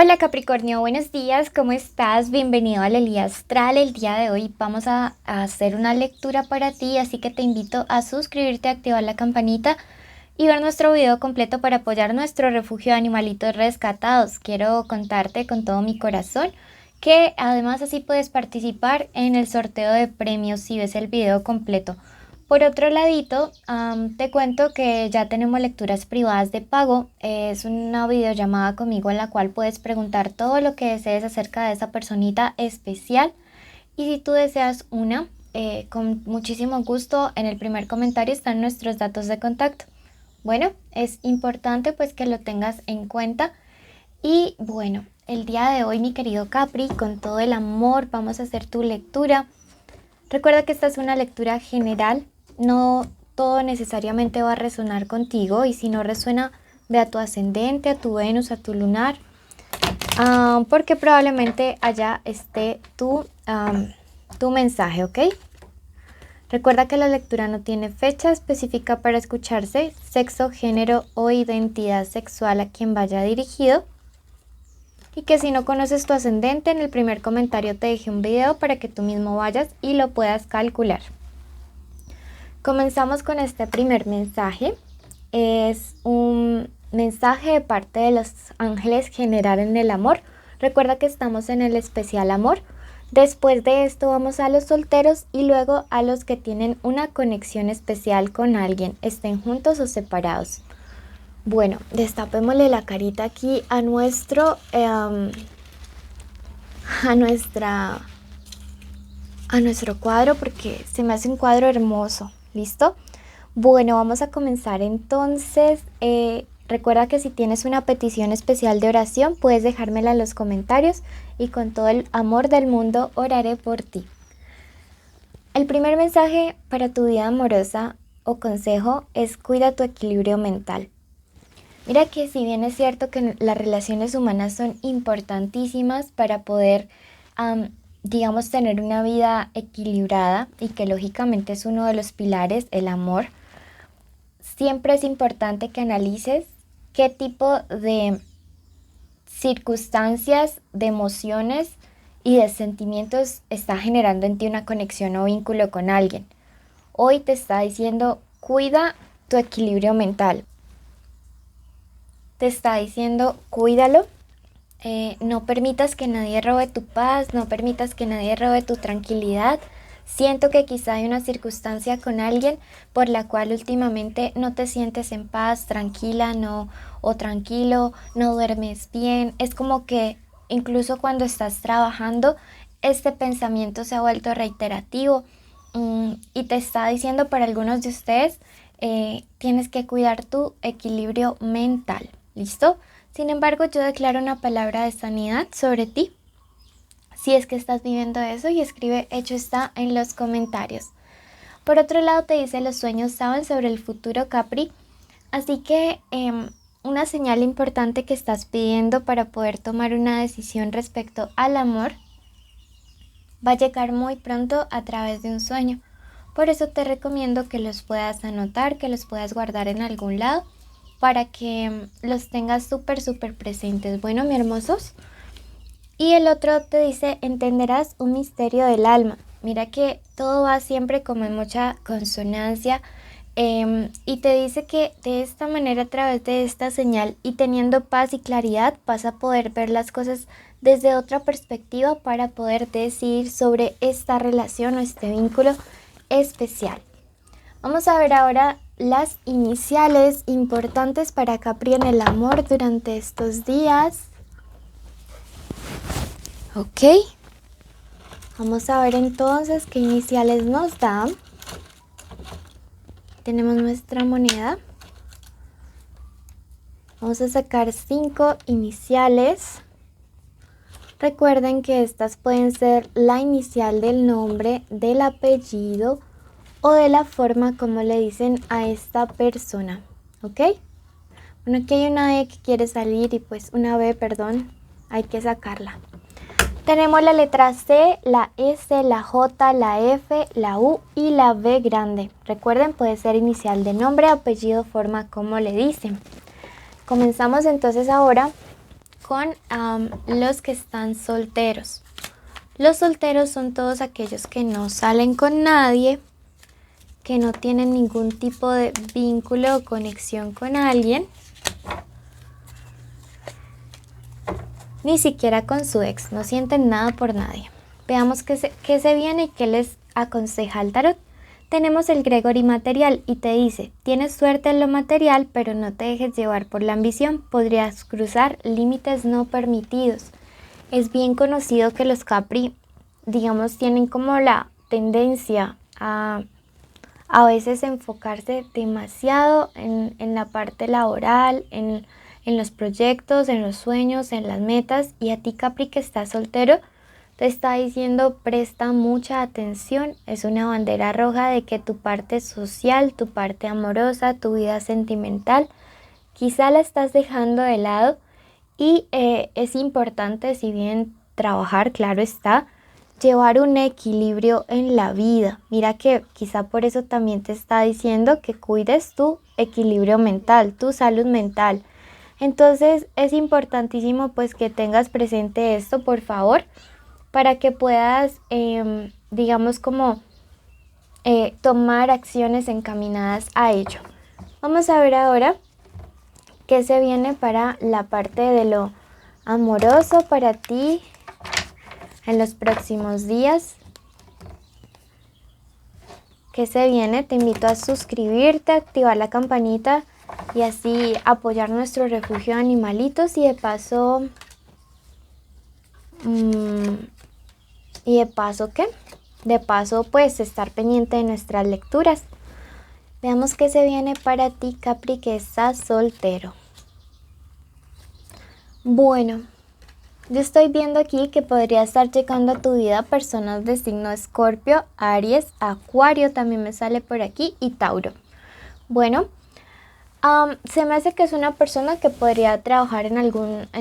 Hola Capricornio, buenos días, ¿cómo estás? Bienvenido a la Lía Astral. El día de hoy vamos a hacer una lectura para ti, así que te invito a suscribirte, activar la campanita y ver nuestro video completo para apoyar nuestro refugio de animalitos rescatados. Quiero contarte con todo mi corazón que además así puedes participar en el sorteo de premios si ves el video completo. Por otro ladito, te cuento que ya tenemos lecturas privadas de pago. Es una videollamada conmigo en la cual puedes preguntar todo lo que desees acerca de esa personita especial. Y si tú deseas una, con muchísimo gusto, en el primer comentario están nuestros datos de contacto. Bueno, es importante pues que lo tengas en cuenta. Y bueno, el día de hoy, mi querido Capri, con todo el amor vamos a hacer tu lectura. Recuerda que esta es una lectura general. No todo necesariamente va a resonar contigo, y si no resuena, ve a tu ascendente, a tu Venus, a tu lunar, porque probablemente allá esté tu mensaje, ¿ok? Recuerda que la lectura no tiene fecha específica para escucharse, sexo, género o identidad sexual a quien vaya dirigido, y que si no conoces tu ascendente, en el primer comentario te dejé un video para que tú mismo vayas y lo puedas calcular. Comenzamos con este primer mensaje. Es un mensaje de parte de los ángeles general en el amor. Recuerda que estamos en el especial amor. Después de esto vamos a los solteros y luego a los que tienen una conexión especial con alguien, estén juntos o separados. Bueno, destapémosle la carita aquí a nuestro cuadro, porque se me hace un cuadro hermoso. ¿Listo? Bueno, vamos a comenzar entonces. Recuerda que si tienes una petición especial de oración, puedes dejármela en los comentarios y con todo el amor del mundo oraré por ti. El primer mensaje para tu vida amorosa o consejo es: cuida tu equilibrio mental. Mira que si bien es cierto que las relaciones humanas son importantísimas para poder digamos, tener una vida equilibrada, y que lógicamente es uno de los pilares, el amor, siempre es importante que analices qué tipo de circunstancias, de emociones y de sentimientos está generando en ti una conexión o vínculo con alguien. Hoy te está diciendo: cuida tu equilibrio mental. Te está diciendo: cuídalo. No permitas que nadie robe tu paz, no permitas que nadie robe tu tranquilidad. Siento que quizá hay una circunstancia con alguien por la cual últimamente no te sientes en paz, tranquila, no, o tranquilo, no duermes bien. Es como que incluso cuando estás trabajando, este pensamiento se ha vuelto reiterativo, y te está diciendo, para algunos de ustedes, tienes que cuidar tu equilibrio mental. ¿Listo? Sin embargo, yo declaro una palabra de sanidad sobre ti, si es que estás viviendo eso, y escribe hecho está en los comentarios. Por otro lado, te dice: los sueños saben sobre el futuro, Capri. Así que una señal importante que estás pidiendo para poder tomar una decisión respecto al amor va a llegar muy pronto a través de un sueño. Por eso te recomiendo que los puedas anotar, que los puedas guardar en algún lado, para que los tengas súper presentes. Bueno, mi hermosos. Y el otro te dice: entenderás un misterio del alma. Mira que todo va siempre como en mucha consonancia, y te dice que de esta manera, a través de esta señal y teniendo paz y claridad, vas a poder ver las cosas desde otra perspectiva para poder decidir sobre esta relación o este vínculo especial. Vamos a ver ahora las iniciales importantes para Capri en el amor durante estos días. Ok. Vamos a ver entonces qué iniciales nos dan. Tenemos nuestra moneda. Vamos a sacar 5 iniciales. Recuerden que estas pueden ser la inicial del nombre, del apellido o de la forma como le dicen a esta persona. ¿Ok? Bueno, aquí hay una E que quiere salir y pues una B, perdón, hay que sacarla. Tenemos la letra C, la S, la J, la F, la U y la B grande. Recuerden, puede ser inicial de nombre, apellido, forma como le dicen. Comenzamos entonces ahora con los que están solteros. Los solteros son todos aquellos que no salen con nadie, que no tienen ningún tipo de vínculo o conexión con alguien, ni siquiera con su ex, no sienten nada por nadie. Veamos qué se viene y qué les aconseja el tarot. Tenemos el Gregory material y te dice, tienes suerte en lo material, pero no te dejes llevar por la ambición, podrías cruzar límites no permitidos. Es bien conocido que los Capri, digamos, tienen como la tendencia a veces enfocarse demasiado en la parte laboral, en los proyectos, en los sueños, en las metas. Y a ti, Capri, que estás soltero, te está diciendo presta mucha atención. Es una bandera roja de que tu parte social, tu parte amorosa, tu vida sentimental, quizá la estás dejando de lado. Y es importante, si bien trabajar, claro está, llevar un equilibrio en la vida. Mira que quizá por eso también te está diciendo que cuides tu equilibrio mental, tu salud mental. Entonces es importantísimo pues que tengas presente esto, por favor, para que puedas, digamos como tomar acciones encaminadas a ello. Vamos a ver ahora qué se viene para la parte de lo amoroso para ti en los próximos días. ¿Qué se viene? Te invito a suscribirte, a activar la campanita y así apoyar nuestro refugio de animalitos y de paso... ¿qué? De paso pues estar pendiente de nuestras lecturas. Veamos qué se viene para ti, Capri, que estás soltero. Bueno, yo estoy viendo aquí que podría estar llegando a tu vida personas de signo Escorpio, Aries, Acuario, también me sale por aquí, y Tauro. Bueno, se me hace que es una persona que podría trabajar en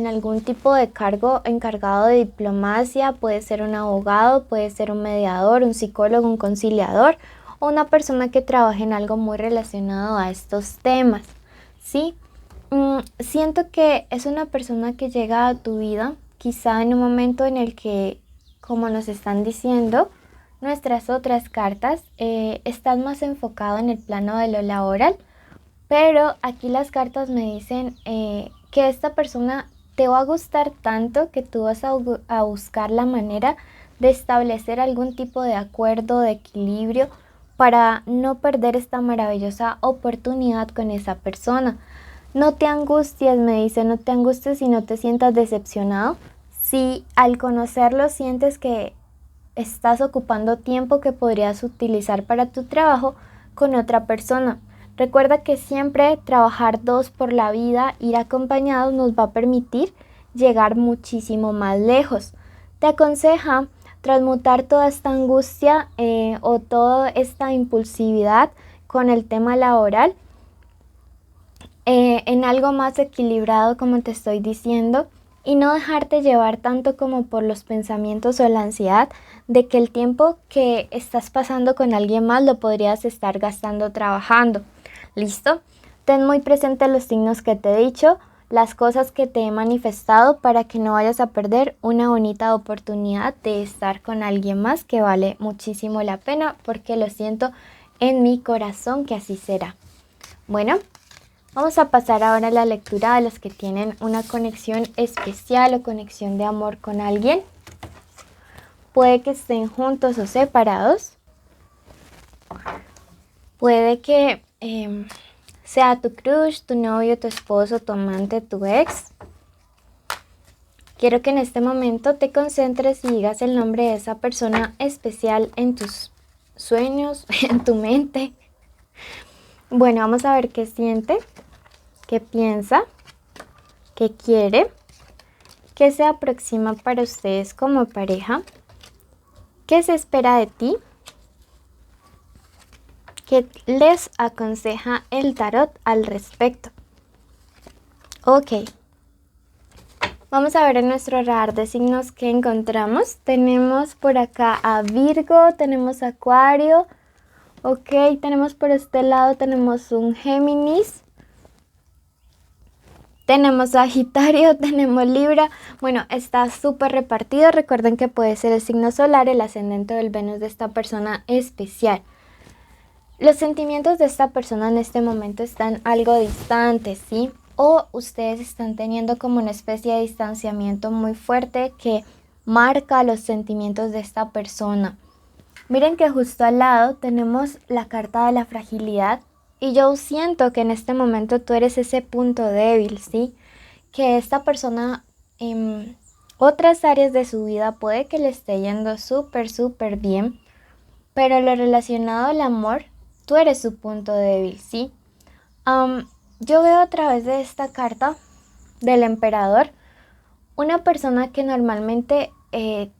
algún tipo de cargo encargado de diplomacia. Puede ser un abogado, puede ser un mediador, un psicólogo, un conciliador o una persona que trabaje en algo muy relacionado a estos temas, ¿sí? Siento que es una persona que llega a tu vida quizá en un momento en el que, como nos están diciendo nuestras otras cartas, estás más enfocado en el plano de lo laboral, pero aquí las cartas me dicen que esta persona te va a gustar tanto que tú vas a buscar la manera de establecer algún tipo de acuerdo, de equilibrio, para no perder esta maravillosa oportunidad con esa persona. No te angusties, me dice, no te angusties y no te sientas decepcionado. Si al conocerlo sientes que estás ocupando tiempo que podrías utilizar para tu trabajo con otra persona. Recuerda que siempre trabajar dos por la vida, ir acompañados, nos va a permitir llegar muchísimo más lejos. Te aconseja transmutar toda esta angustia o toda esta impulsividad con el tema laboral en algo más equilibrado, como te estoy diciendo, y no dejarte llevar tanto como por los pensamientos o la ansiedad de que el tiempo que estás pasando con alguien más lo podrías estar gastando trabajando. ¿Listo? Ten muy presente los signos que te he dicho, las cosas que te he manifestado, para que no vayas a perder una bonita oportunidad de estar con alguien más que vale muchísimo la pena, porque lo siento en mi corazón que así será. Bueno, vamos a pasar ahora a la lectura de los que tienen una conexión especial o conexión de amor con alguien. Puede que estén juntos o separados. Puede que sea tu crush, tu novio, tu esposo, tu amante, tu ex. Quiero que en este momento te concentres y digas el nombre de esa persona especial en tus sueños, en tu mente. Bueno, vamos a ver qué siente, qué piensa, qué quiere, qué se aproxima para ustedes como pareja, qué se espera de ti, qué les aconseja el tarot al respecto. Ok, vamos a ver en nuestro radar de signos que encontramos. Tenemos por acá a Virgo, tenemos a Acuario, ok, tenemos por este lado, tenemos un Géminis, Tenemos Sagitario, tenemos Libra. Bueno, está súper repartido. Recuerden que puede ser el signo solar, el ascendente del Venus de esta persona especial. Los sentimientos de esta persona en este momento están algo distantes, ¿sí? O ustedes están teniendo como una especie de distanciamiento muy fuerte que marca los sentimientos de esta persona. Miren que justo al lado tenemos la carta de la fragilidad y yo siento que en este momento tú eres ese punto débil, ¿sí? Que esta persona en otras áreas de su vida puede que le esté yendo súper bien, pero lo relacionado al amor, tú eres su punto débil, ¿sí? Yo veo a través de esta carta del emperador una persona que normalmente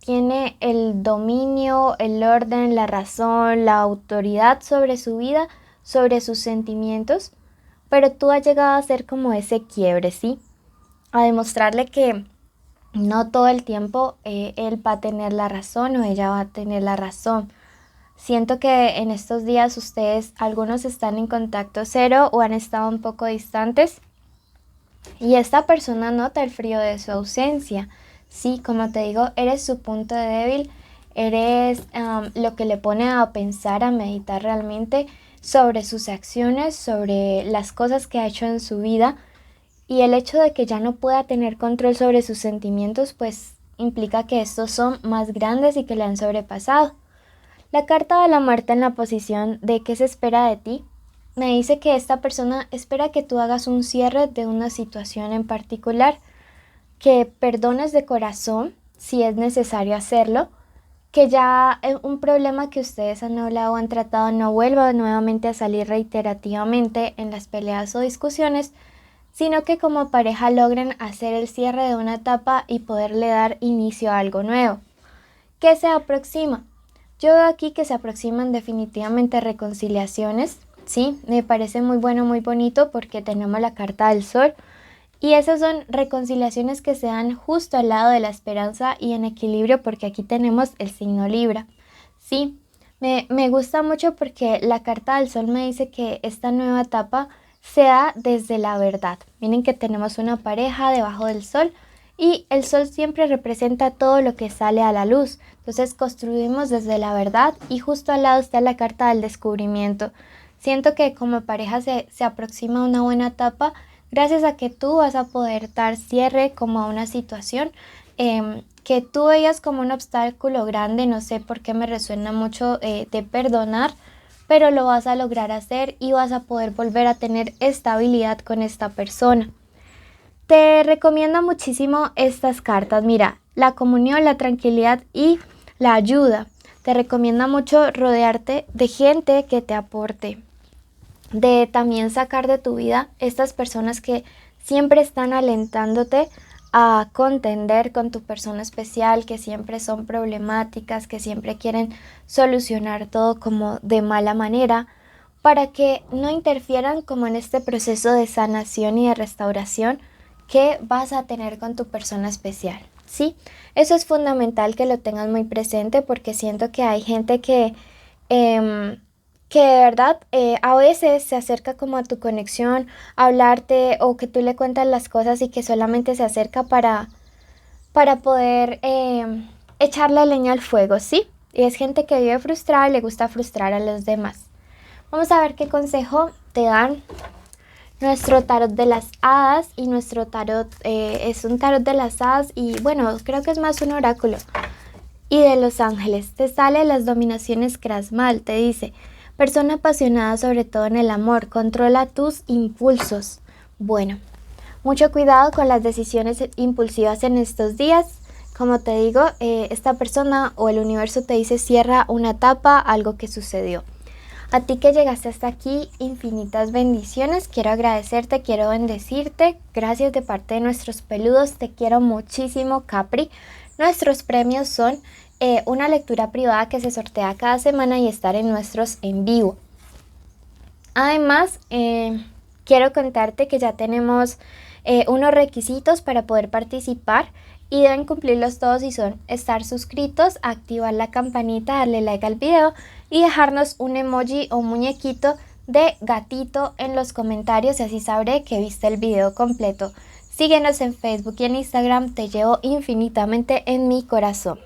tiene el dominio, el orden, la razón, la autoridad sobre su vida, sobre sus sentimientos, pero tú has llegado a ser como ese quiebre, ¿sí? A demostrarle que no todo el tiempo él va a tener la razón o ella va a tener la razón. Siento que en estos días ustedes, algunos están en contacto cero o han estado un poco distantes y esta persona nota el frío de su ausencia. Sí, como te digo, eres su punto débil, eres lo que le pone a pensar, a meditar realmente sobre sus acciones, sobre las cosas que ha hecho en su vida y el hecho de que ya no pueda tener control sobre sus sentimientos, pues implica que estos son más grandes y que le han sobrepasado. La carta de la muerte en la posición de qué se espera de ti me dice que esta persona espera que tú hagas un cierre de una situación en particular, que perdones de corazón si es necesario hacerlo, que ya un problema que ustedes han hablado o han tratado no vuelva nuevamente a salir reiterativamente en las peleas o discusiones, sino que como pareja logren hacer el cierre de una etapa y poderle dar inicio a algo nuevo. ¿Qué se aproxima? Yo veo aquí que se aproximan definitivamente reconciliaciones, ¿sí? Me parece muy bueno, muy bonito porque tenemos la carta del sol y esas son reconciliaciones que se dan justo al lado de la esperanza y en equilibrio porque aquí tenemos el signo Libra, ¿sí? Me gusta mucho porque la carta del sol me dice que esta nueva etapa se da desde la verdad. Miren que tenemos una pareja debajo del sol y el sol siempre representa todo lo que sale a la luz. Entonces construimos desde la verdad y justo al lado está la carta del descubrimiento. Siento que como pareja se aproxima una buena etapa gracias a que tú vas a poder dar cierre como a una situación que tú veías como un obstáculo grande, no sé por qué me resuena mucho de perdonar, pero lo vas a lograr hacer y vas a poder volver a tener estabilidad con esta persona. Te recomiendo muchísimo estas cartas. Mira, la comunión, la tranquilidad y la ayuda. Te recomiendo mucho rodearte de gente que te aporte. De también sacar de tu vida estas personas que siempre están alentándote a contender con tu persona especial, que siempre son problemáticas, que siempre quieren solucionar todo como de mala manera, para que no interfieran como en este proceso de sanación y de restauración que vas a tener con tu persona especial, ¿sí? Eso es fundamental que lo tengas muy presente porque siento que hay gente que de verdad a veces se acerca como a tu conexión, a hablarte o que tú le cuentas las cosas y que solamente se acerca para poder echarle leña al fuego, ¿sí? Y es gente que vive frustrada y le gusta frustrar a los demás. Vamos a ver qué consejo te dan nuestro tarot de las hadas y nuestro tarot es un tarot de las hadas y bueno, creo que es más un oráculo. Y de los ángeles, te sale las dominaciones Krasmal, te dice, persona apasionada sobre todo en el amor, controla tus impulsos. Bueno, mucho cuidado con las decisiones impulsivas en estos días. Como te digo, esta persona o el universo te dice cierra una etapa, algo que sucedió. A ti que llegaste hasta aquí, infinitas bendiciones. Quiero agradecerte, quiero bendecirte. Gracias de parte de nuestros peludos. Te quiero muchísimo, Capri. Nuestros premios son una lectura privada que se sortea cada semana y estar en nuestros en vivo. Además, quiero contarte que ya tenemos unos requisitos para poder participar y deben cumplirlos todos y son estar suscritos, activar la campanita, darle like al video y dejarnos un emoji o un muñequito de gatito en los comentarios y así sabré que viste el video completo. Síguenos en Facebook y en Instagram, te llevo infinitamente en mi corazón.